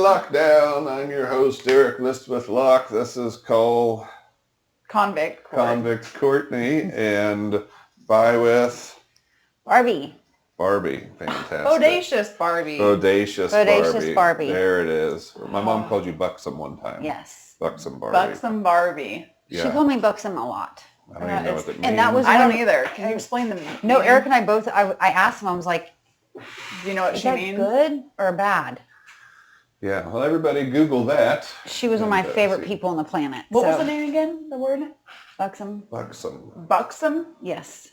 Lockdown. I'm your host, Eric Locke. This is Cole. Convict Courtney. And with... Barbie. Fantastic. Bodacious Barbie. Bodacious Barbie. There it is. My mom called you Buxom one time. Yes. Buxom Barbie. Yeah. She called me Buxom a lot. I don't even know what that means. And that was I don't either. Can you explain the meaning? No, Eric and I both, I asked him, I was like, do you know what she means? Good or bad? Yeah, well, everybody Google that. She was one of my favorite people on the planet. What was the name again? The word? Buxom. Buxom? Yes.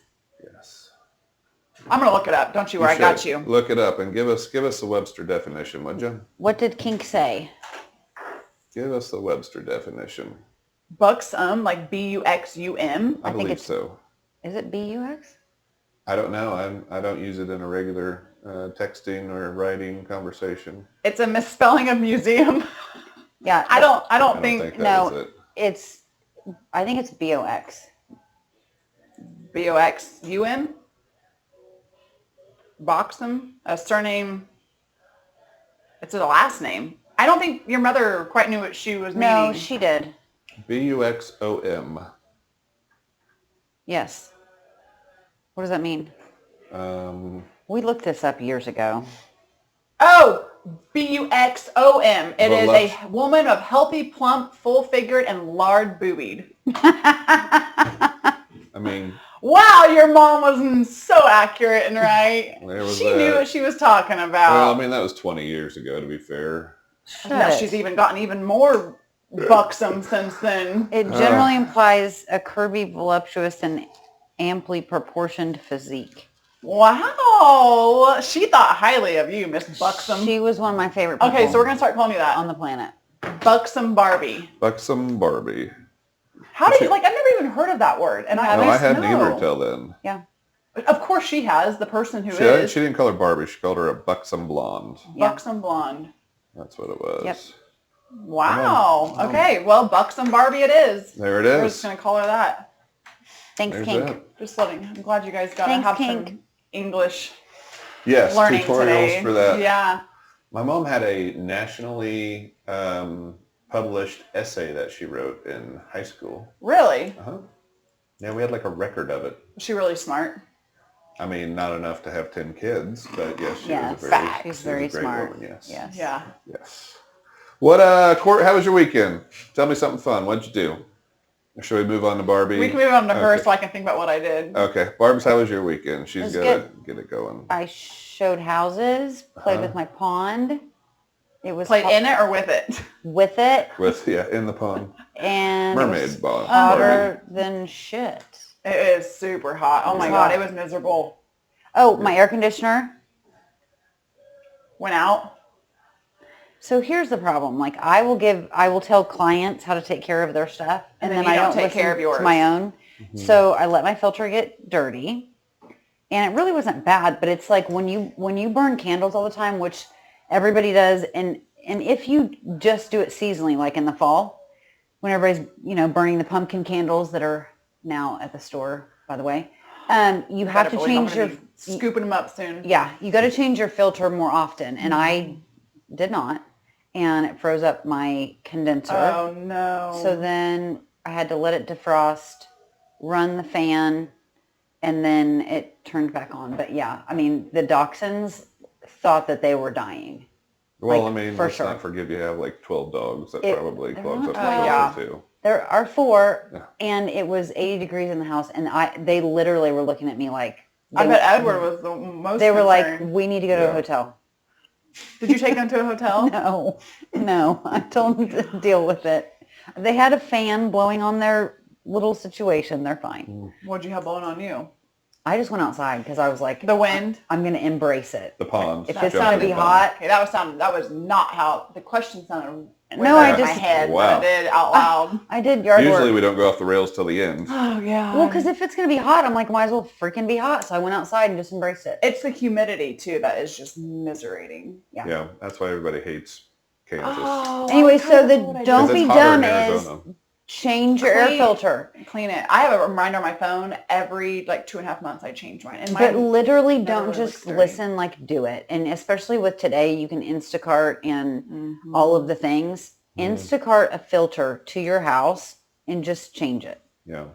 I'm going to look it up. Don't you worry. I got you. Look it up and give us the Webster definition, would you? What did Kink say? Give us the Webster definition. Buxom, like B-U-X-U-M? I believe so. Is it B-U-X? I don't know. I don't use it in a regular texting or writing conversation. It's a misspelling of museum. Yeah. I don't think that was it. I think it's B-O-X. B-O-X-U-M? Buxom? A surname. It's a last name. I don't think your mother quite knew what she was meaning. No, she did. B-U-X-O-M. Yes. What does that mean? We looked this up years ago. Oh, B-U-X-O-M. It is a woman of healthy, plump, full-figured, and lard-boobied. I mean... Wow, your mom was so accurate and right. She knew what she was talking about. Well, I mean, that was 20 years ago, to be fair. Now she's gotten even more buxom since then. It generally implies a curvy, voluptuous, and amply proportioned physique. Wow. She thought highly of you, Miss Buxom. She was one of my favorite people. Okay, so we're going to start calling you that. On the planet. Buxom Barbie. Buxom Barbie. How did you, I've never even heard of that word. And I hadn't either until then. Yeah. Of course she has, the person who is. She didn't call her Barbie. She called her a buxom blonde. Yeah. Buxom blonde. That's what it was. Yep. Wow. Okay. Well, Buxom Barbie it is. There it is. We're just going to call her that. Thanks, Kink. I'm glad you guys got to have some English learning tutorials today. For that. Yeah. My mom had a nationally published essay that she wrote in high school. Really? Uh-huh. Yeah, we had a record of it. Was she really smart? I mean, not enough to have 10 kids, but yes, she's very smart. Woman, yes. Yeah. Yes. What, Court, how was your weekend? Tell me something fun. What'd you do? Or should we move on to Barbie? We can move on to her so I can think about what I did. Okay. Barbie, how was your weekend? She's going to get it going. I showed houses, played with my pond. It was played in it or with it? With it. In the pond. And mermaid ball. Hotter than shit. It is super hot. Oh my God, it was miserable. Oh, my air conditioner went out. So here's the problem. I will tell clients how to take care of their stuff, and then I don't take care of yours. To my own. Mm-hmm. So I let my filter get dirty, and it really wasn't bad. But it's like when you burn candles all the time, which everybody does, and if you just do it seasonally, like in the fall, when everybody's burning the pumpkin candles that are now at the store, by the way, you have to change your scooping them up soon. Yeah, you got to change your filter more often, and I did not, and it froze up my condenser. Oh no! So then I had to let it defrost, run the fan, and then it turned back on. But yeah, I mean the dachshunds thought that they were dying. Well, let's not forget you have 12 dogs. That probably clogs up the filter too. There are 4, and it was 80 degrees in the house, and they literally were looking at me like... I bet Edward was the most They were concerned. Like, we need to go to a hotel. Did you take them to a hotel? No. I told them to deal with it. They had a fan blowing on their little situation. They're fine. What'd you have blowing on you? I just went outside because I was like... The wind? I'm going to embrace it. The pond. If it's going to be hot... Okay, that was not how... The question sounded... No, I just... In my head, but I did out loud. I did yard work. Usually we don't go off the rails till the end. Oh, yeah. Well, because if it's going to be hot, I'm like, might as well freaking be hot. So I went outside and just embraced it. It's the humidity, too, that is just miserating. Yeah. Yeah, that's why everybody hates Kansas. Oh, anyway, so the don't be dumb is... Change your air filter. Clean it. I have a reminder on my phone every like 2.5 months I change mine. And but literally don't just listen, like do it. And especially with today, you can Instacart and all of the things. Instacart a filter to your house and just change it. Yeah.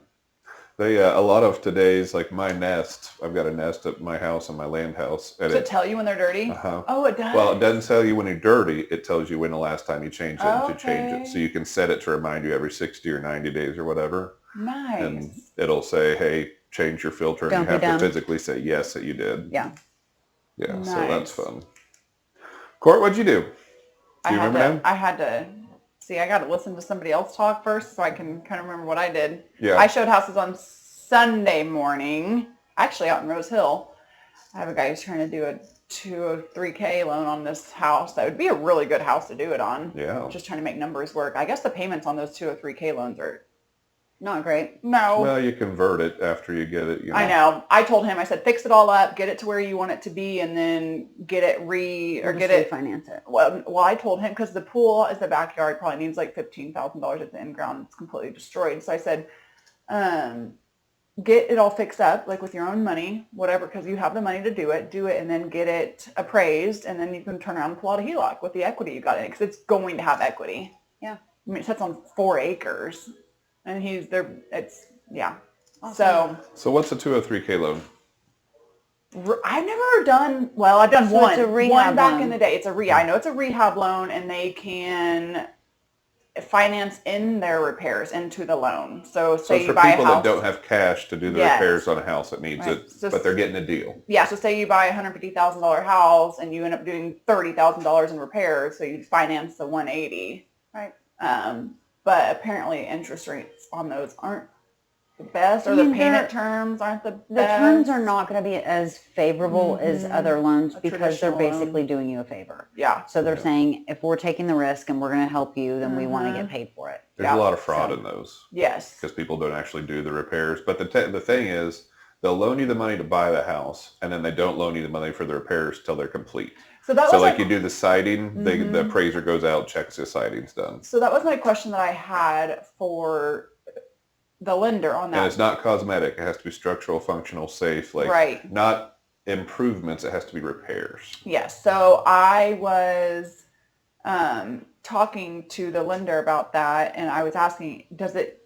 They a lot of today's, like my Nest, I've got a Nest at my house on my land house. And does it tell you when they're dirty? Uh-huh. Oh, it does? Well, it doesn't tell you when you're dirty. It tells you when the last time you changed it and to change it. So you can set it to remind you every 60 or 90 days or whatever. Nice. And it'll say, hey, change your filter. And you have to physically say yes that you did. Yeah. Yeah, nice. So that's fun. Court, what'd you do? Do you remember now? I had to... See, I got to listen to somebody else talk first so I can kind of remember what I did. Yeah. I showed houses on Sunday morning, actually out in Rose Hill. I have a guy who's trying to do a 203K loan on this house. That would be a really good house to do it on. Yeah. Just trying to make numbers work. I guess the payments on those 203K loans are not great. No. Well, you convert it after you get it. You know. I know. I told him, I said, fix it all up, get it to where you want it to be, and then get it refinance it. Well, I told him because the pool is the backyard, probably needs like $15,000 at the in ground. It's completely destroyed. So I said, get it all fixed up, like with your own money, whatever, because you have the money to do it, and then get it appraised, and then you can turn around and pull out a HELOC with the equity you got in it, because it's going to have equity. Yeah. I mean, it sits on 4 acres. And he's there. It's awesome. So what's a 203K loan? I've never done. Well, I've done one. It's a rehab one back loan. in the day. I know it's a rehab loan, and they can finance in their repairs into the loan. So say you buy a house. So for people that don't have cash to do the repairs on a house, it needs it, but they're getting a deal. Yeah. So say you buy a $150,000 house, and you end up doing $30,000 in repairs, so you finance the 180. Right. But apparently interest rates on those aren't the best, or the payment terms aren't the best. The terms are not going to be as favorable as other loans because they're basically doing you a favor. Yeah. So they're saying, if we're taking the risk and we're going to help you, then we want to get paid for it. There's a lot of fraud in those. Yes. Because people don't actually do the repairs. But the thing is, they'll loan you the money to buy the house, and then they don't loan you the money for the repairs till they're complete. So like you do the siding, the appraiser goes out, checks the siding's done. So that was my question that I had for the lender on that. And it's not cosmetic. It has to be structural, functional, safe. Right. Not improvements. It has to be repairs. Yes. So I was talking to the lender about that, and I was asking,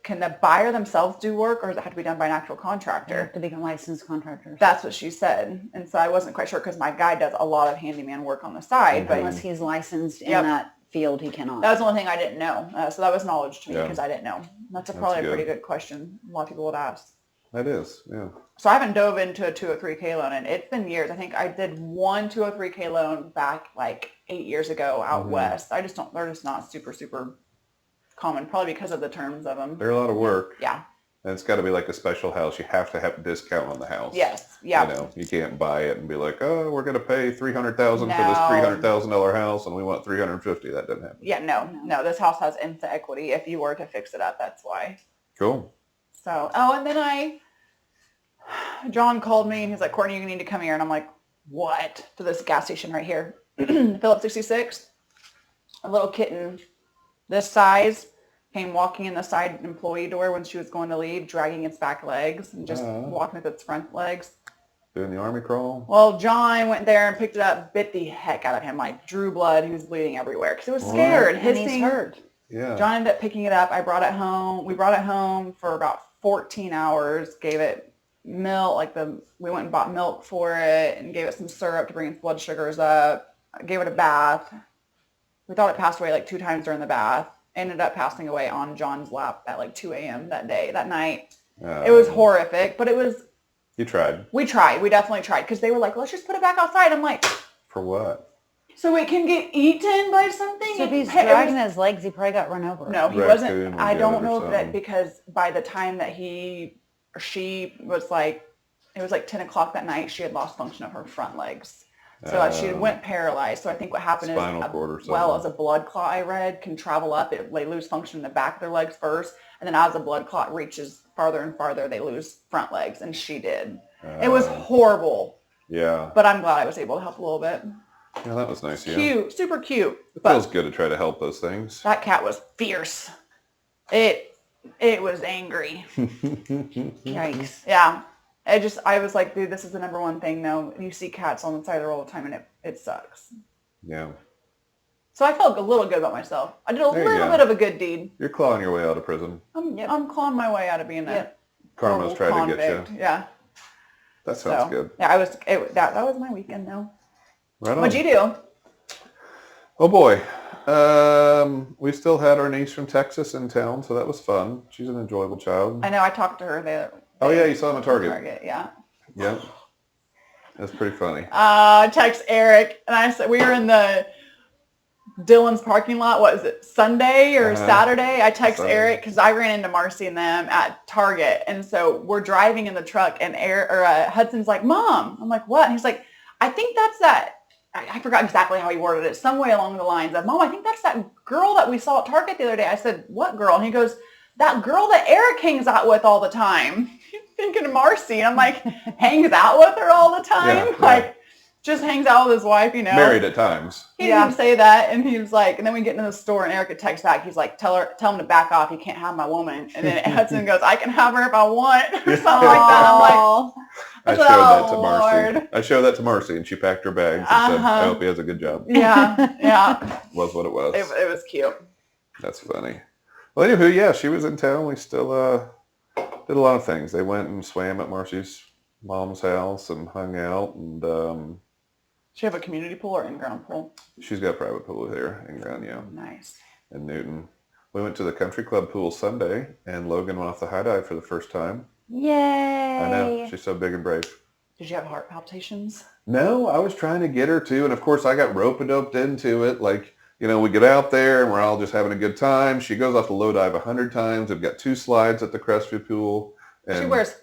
can the buyer themselves do work, or does it have to be done by an actual contractor? They have to become licensed contractors. That's what she said. And so I wasn't quite sure because my guy does a lot of handyman work on the side. But unless he's licensed in that field, he cannot. That was the only thing I didn't know. So that was knowledge to me because I didn't know. That's probably a pretty good question. A lot of people would ask. That is, yeah. So I haven't dove into a 203K loan, and it's been years. I think I did one 203K loan back like 8 years ago out west. They're just not super, super common, probably because of the terms of them. They're a lot of work. Yeah. And it's got to be like a special house. You have to have a discount on the house. Yes. Yeah. You know, you can't buy it and be like, oh, we're going to pay $300,000 for this $300,000 house, and we want $350,000. That doesn't happen. Yeah. No. This house has instant equity. If you were to fix it up, that's why. Cool. So, and then John called me and he's like, Courtney, you need to come here. And I'm like, what? To this gas station right here. Phillips 66. A little kitten this size came walking in the side employee door when she was going to leave, dragging its back legs and just walking with its front legs. Doing the army crawl? Well, John went there and picked it up, bit the heck out of him, like drew blood. He was bleeding everywhere because he was scared. And he's hurt. Yeah. John ended up picking it up. I brought it home. We brought it home for about 14 hours, gave it milk, we went and bought milk for it and gave it some syrup to bring its blood sugars up. I gave it a bath. We thought it passed away like 2 times during the bath. Ended up passing away on John's lap at like 2 a.m. that night. It was horrific, but it was... You tried. We tried. We definitely tried because they were like, let's just put it back outside. I'm like... For what? So it can get eaten by something? So if he's dragging his legs, he probably got run over. No, he wasn't. I don't know that because by the time that she was like, it was like 10 o'clock that night, she had lost function of her front legs. So she went paralyzed. So I think what happened is, as a blood clot I read can travel up, they lose function in the back of their legs first. And then as the blood clot reaches farther and farther, they lose front legs. And she did. It was horrible. Yeah. But I'm glad I was able to help a little bit. Yeah, that was nice. Cute, super cute. It feels good to try to help those things. That cat was fierce. It it was angry. Yikes. Yeah. I was like, dude, this is the number one thing though. You see cats on the side of the road all the time and it sucks. Yeah. So I felt a little good about myself. I did a little bit of a good deed. You're clawing your way out of prison. I'm clawing my way out of being a Karma's trying to get you. Yeah. That sounds good. Yeah, that was my weekend though. Right on. What'd you do? Oh boy. We still had our niece from Texas in town, so that was fun. She's an enjoyable child. I know, I talked to her. Oh yeah, you saw him at Target. Yeah. Yeah. That's pretty funny. I text Eric and I said we were in the Dylan's parking lot. What is it, Sunday or Saturday? I text Eric because I ran into Marcy and them at Target, and so we're driving in the truck, and Hudson's like, "Mom," I'm like, "What?" And he's like, "I think that's that." I forgot exactly how he worded it. Some way along the lines of, "Mom, I think that's that girl that we saw at Target the other day." I said, "What girl?" And he goes, "That girl that Eric hangs out with all the time." Thinking of Marcy, and I'm like, hangs out with her all the time, just hangs out with his wife, Married at times. He didn't even say that, and he was like, and then we get into the store, and Eric had text back. He's like, tell him to back off. You can't have my woman. And then Hudson goes, I can have her if I want, or something like that. I'm like, I showed that to Marcy. I showed that to Marcy, and she packed her bags and said, "I hope he has a good job." Yeah. Was what it was. It was cute. That's funny. Well, anywho, yeah, she was in town. We still did a lot of things. They went and swam at Marcy's mom's house and hung out. And does she have a community pool or in-ground pool? She's got a private pool here, in-ground, yeah. Nice. In Newton. We went to the country club pool Sunday, and Logan went off the high dive for the first time. Yay! I know. She's so big and brave. Did you have heart palpitations? No, I was trying to get her to, and of course I got rope-a-doped into it. Like, we get out there and we're all just having a good time. She goes off the low dive 100 times. We've got 2 slides at the Crestview pool. And she wears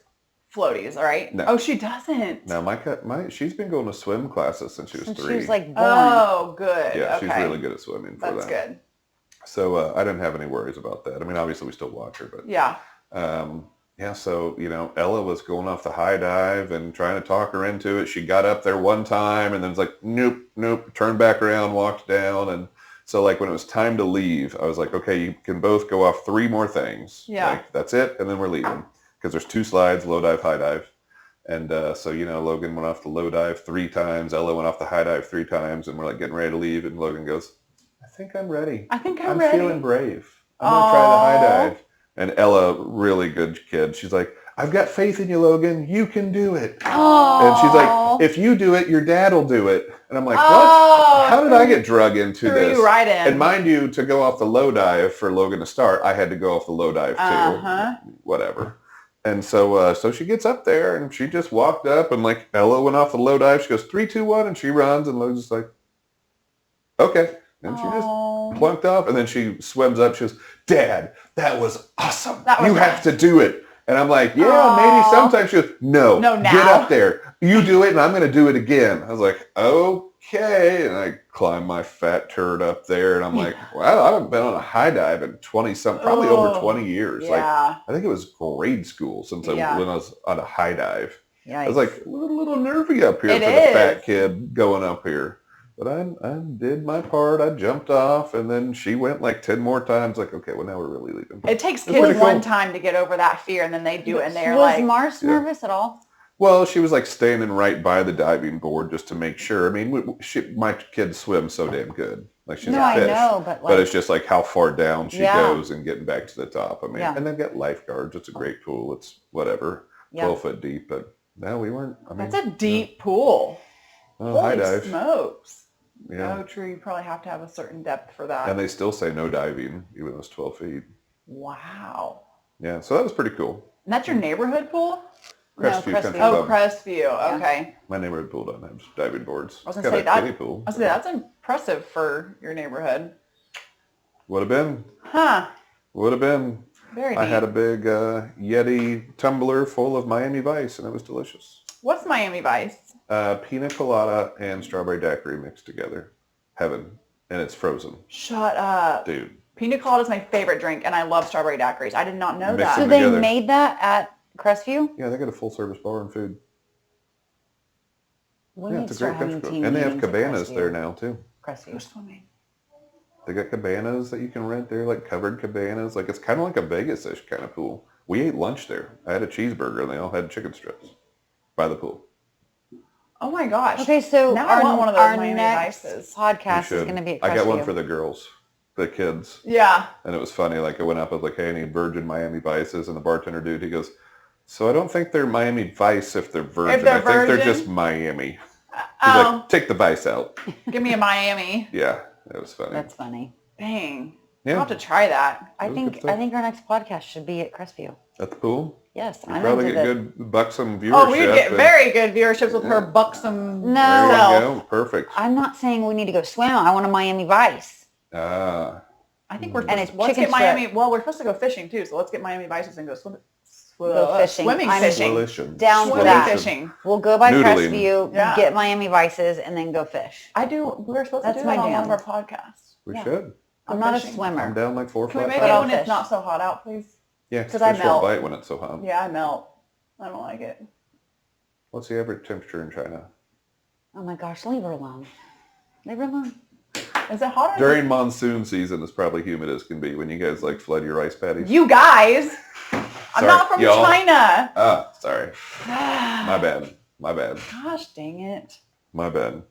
floaties, right? No. Oh, she doesn't. No, she's been going to swim classes since she was 3. She was like born. Oh, good. Yeah, okay. She's really good at swimming for that. That's good. So I didn't have any worries about that. I mean, obviously we still watch her, but yeah. So, Ella was going off the high dive and trying to talk her into it. She got up there one time and then was like, nope, turned back around, walked down. And so like when it was time to leave, I was like, okay, you can both go off 3 more things. Yeah. Like, that's it. And then we're leaving because there's 2 slides, low dive, high dive. And so, Logan went off the low dive 3 times. Ella went off the high dive 3 times. And we're like getting ready to leave. And Logan goes, I think I'm ready. I'm ready. Feeling brave. I'm going to try the high dive. And Ella, really good kid. She's like, I've got faith in you, Logan. You can do it. Aww. And she's like, if you do it, your dad will do it. And I'm like, what? How did I get drug into this? You right in. And mind you, to go off the low dive for Logan to start, I had to go off the low dive too. Whatever. And so she gets up there and she just walked up and like Ella went off the low dive. She goes 3, 2, 1, and she runs and Logan's just like, okay. And she just plunked off and then she swims up. She goes, Dad, that was awesome. You have to do it. And I'm like, yeah, maybe sometimes. She goes, no, now. Get up there. You do it and I'm going to do it again. I was like, okay. And I climbed my fat turd up there and I'm like, wow, I haven't been on a high dive in 20-something, probably over 20 years. Yeah. Like, I think it was grade school when I was on a high dive. Yikes. I was like, a little nervy up here for the fat kid going up here. But I did my part. I jumped off, and then she went like 10 more times. Like, okay, well, now we're really leaving. It takes kids one time to get over that fear, and then they do it, and they're like... Was Mars nervous at all? Well, she was like standing right by the diving board just to make sure. I mean, my kids swim so damn good. Like, she's a fish. I know, but it's just like how far down she goes and getting back to the top. I mean, and they've got lifeguards. It's a great pool. It's whatever, 12 foot deep. But no, we weren't. I mean, that's a deep pool. High dive. Smokes. Yeah. Oh, true. You probably have to have a certain depth for that. And they still say no diving, even though it's 12 feet. Wow. Yeah, so that was pretty cool. And that's your neighborhood pool? Crestview Country Club. Oh, Crestview. Okay. My neighborhood pool doesn't have diving boards. I was going to say kiddie pool. That's impressive for your neighborhood. Would have been. Huh. Would have been. Very I neat. had a big Yeti tumbler full of Miami Vice, and it was delicious. What's Miami Vice? Pina colada and strawberry daiquiri mixed together. Heaven. And it's frozen. Shut up. Dude. Pina colada is my favorite drink, and I love strawberry daiquiris. I did not know that. So they made that at Crestview? Yeah, they got a full service bar and food. It's a great country club. And they have cabanas there now, too. Crestview. They got cabanas that you can rent there, like covered cabanas. Like it's kind of like a Vegas-ish kind of pool. We ate lunch there. I had a cheeseburger and they all had chicken strips by the pool. Oh my gosh. Okay, so now I want one of those Miami Vices. Podcast is going to be at Crestview. I got one for the girls, the kids. Yeah. And it was funny. Like I went up, I was like, hey, I need virgin Miami Vices. And the bartender dude, he goes, so I don't think they're Miami Vice if they're virgin. I think they're just Miami. He's like, take the Vice out. Give me a Miami. Yeah, that was funny. That's funny. Dang. Yeah. I'll have to try that. I think our next podcast should be at Crestview. At the pool? Yes. You probably get good buxom viewership. Oh, we'd get very good viewerships with her buxom No. There you go. Perfect. I'm not saying we need to go swim. I want a Miami Vice. I think we're supposed to let's get Miami. Well, we're supposed to go fishing too, so let's get Miami Vices and go swim. Go fishing. Swimming fishing. Down for that. Fishing. We'll go by Crestview, get Miami Vices, and then go fish. We're supposed to do that on one of our podcasts. We should. I'm not a swimmer. I'm down like 4 or 5 Can we make it when it's not so hot out, please? Yeah, because I melt. Bite when it's so hot. Yeah, I melt. I don't like it. What's the average temperature in China? Oh my gosh, leave her alone. Leave her alone. Is it hotter? During monsoon season, it's probably humid as can be when you guys like flood your rice paddies. You guys! I'm not from China. Oh, sorry. My bad. Gosh dang it. My bad.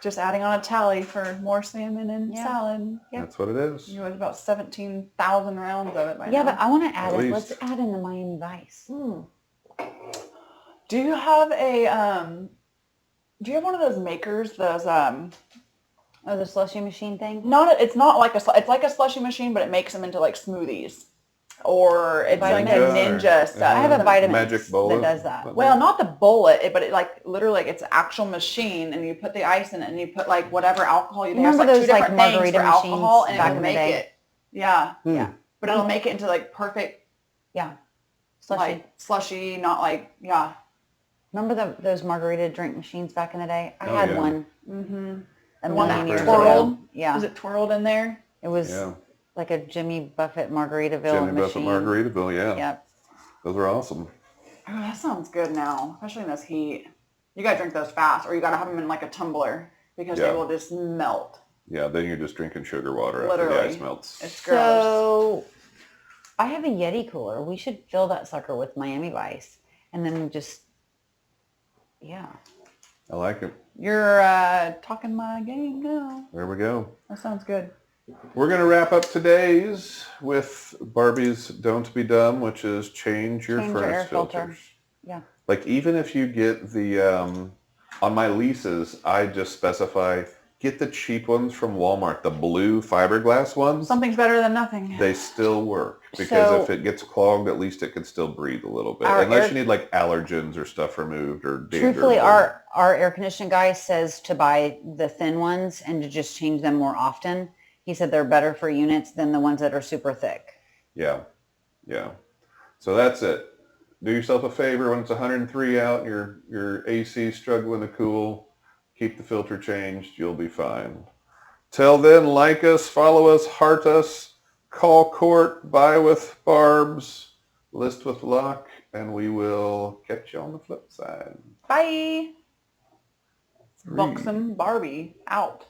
Just adding on a tally for more salmon and salad. Yep. That's what it is. You had about 17,000 rounds of it by now. Yeah, but I want to add it. Let's add in the Miami Vice. Do you have one of those makers, those the slushy machine thing? It's like a slushy machine, but it makes them into like smoothies. Or it's like a ninja stuff. I have a vitamin magic bullet that does that. Well, not the bullet, but it like literally like it's an actual machine, and you put the ice in it, and you put like whatever alcohol you have. Remember like those 2 like different things margarita for machines alcohol, and back it'll in the make day? it. Yeah. Yeah. But it'll make it into like perfect. Yeah. Slushy. Like slushy, not like Remember those margarita drink machines back in the day? I had one. Mm-hmm. The one that twirled. Yeah. Was it twirled in there? It was like a Jimmy Buffett Margaritaville Jimmy machine. Buffett Margaritaville, yeah. Yep. Those are awesome. Oh, that sounds good now, especially in this heat. You gotta drink those fast, or you gotta have them in like a tumbler because they will just melt. Yeah, then you're just drinking sugar water after the ice melts. It's gross. So I have a Yeti cooler. We should fill that sucker with Miami Vice, and then just I like it. You're talking my game now. There we go. That sounds good. We're going to wrap up today's with Barbie's Don't Be Dumb, which is change your furnace filters. Yeah. Like even if you get the, on my leases, I just specify, get the cheap ones from Walmart, the blue fiberglass ones. Something's better than nothing. They still work because if it gets clogged, at least it can still breathe a little bit. Unless you need like allergens or stuff removed or danger. Truthfully, our air conditioning guy says to buy the thin ones and to just change them more often. He said they're better for units than the ones that are super thick. Yeah. So that's it. Do yourself a favor when it's 103 out and your AC struggling to cool. Keep the filter changed. You'll be fine. Till then, like us, follow us, heart us, call court, buy with Barbs, list with Locke, and we will catch you on the flip side. Bye. Buxom Barbie out.